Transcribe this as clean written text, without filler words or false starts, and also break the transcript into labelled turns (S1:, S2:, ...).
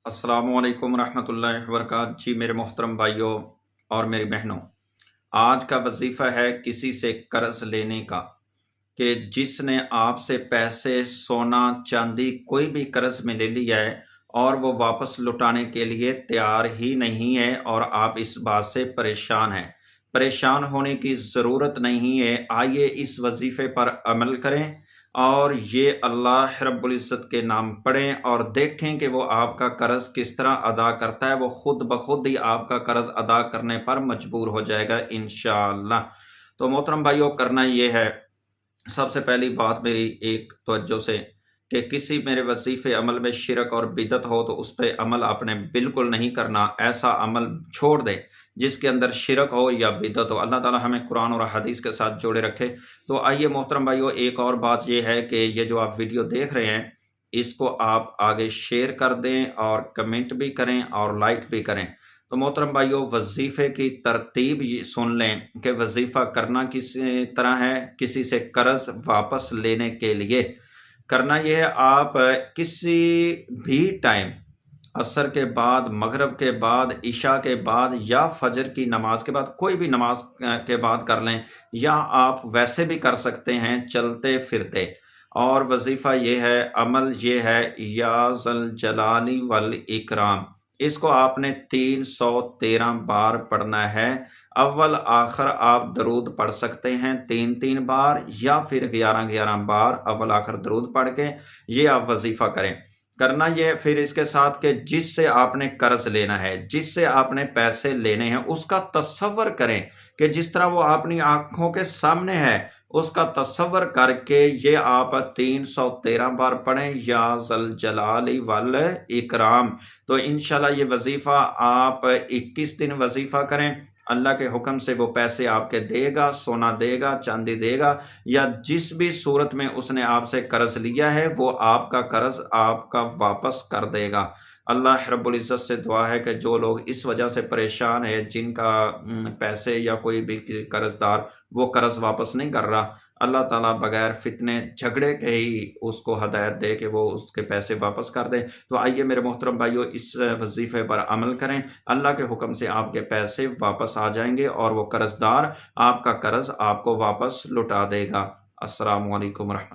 S1: अस्सलामु अलैकुम रहमतुल्लाहि वबरकातुहू। जी मेरे मोहतरम भाइयों और मेरी बहनों, आज का वजीफ़ा है किसी से कर्ज लेने का। कि जिसने आपसे पैसे, सोना, चांदी कोई भी कर्ज में ले लिया है और वो वापस लौटाने के लिए तैयार ही नहीं है और आप इस बात से परेशान हैं। परेशान होने की ज़रूरत नहीं है। आइए इस वजीफ़े पर अमल करें और ये अल्लाह रब्बुल इज़्ज़त के नाम पढ़ें और देखें कि वो आपका कर्ज किस तरह अदा करता है। वो खुद ब खुद ही आपका कर्ज अदा करने पर मजबूर हो जाएगा इंशाअल्लाह। तो मोहतरम भाइयों, करना ये है, सबसे पहली बात मेरी एक तवज्जो से, कि किसी मेरे वजीफ़े अमल में शिरक और बिदअत हो तो उस पे अमल आपने बिल्कुल नहीं करना। ऐसा अमल छोड़ दें जिसके अंदर शिरक हो या बिदअत हो। अल्लाह ताला हमें कुरान और हदीस के साथ जोड़े रखे। तो आइए मोहतरम भाइयों, एक और बात ये है कि ये जो आप वीडियो देख रहे हैं, इसको आप आगे शेयर कर दें और कमेंट भी करें और लाइक भी करें। तो मोहतरम भाइयों, वजीफ़े की तरतीब ये सुन लें कि वजीफ़ा करना किस तरह है। किसी से कर्ज वापस लेने के लिए करना यह है, आप किसी भी टाइम असर के बाद, मगरिब के बाद, इशा के बाद या फजर की नमाज के बाद, कोई भी नमाज के बाद कर लें, या आप वैसे भी कर सकते हैं चलते फिरते। और वजीफ़ा ये है, अमल ये है, या ज़ल जलाली वल इकराम। इसको आपने 313 बार पढ़ना है। अव्वल आखिर आप दरूद पढ़ सकते हैं 3-3 बार, या फिर 11-11 बार अव्वल आखिर दरूद पढ़ के ये आप वजीफ़ा करें। करना ये फिर इसके साथ कि जिससे आपने कर्ज लेना है, जिससे आपने पैसे लेने हैं, उसका तसव्वुर करें कि जिस तरह वो अपनी आंखों के सामने है, उसका तसव्वुर करके ये आप 313 बार पढ़ें, या ज़ल जलाली वल इकराम। तो इंशाल्लाह ये वजीफ़ा आप 21 दिन वजीफ़ा करें। अल्लाह के हुक्म से वो पैसे आपके देगा, सोना देगा, चांदी देगा, या जिस भी सूरत में उसने आपसे कर्ज लिया है वो आपका कर्ज आपका वापस कर देगा। अल्लाह रब्बुल इज़्ज़त से दुआ है कि जो लोग इस वजह से परेशान है, जिनका पैसे या कोई भी कर्जदार वो कर्ज वापस नहीं कर रहा, अल्लाह ताला बगैर फितने झगड़े के ही उसको हदायत दे कि वो उसके पैसे वापस कर दे। तो आइए मेरे मोहतरम भाइयों, इस वजीफ़े पर अमल करें। अल्लाह के हुक्म से आपके पैसे वापस आ जाएंगे और वो कर्जदार आपका कर्ज आपको वापस लौटा देगा। अस्सलामु अलैकुम रहमतुल्लाह।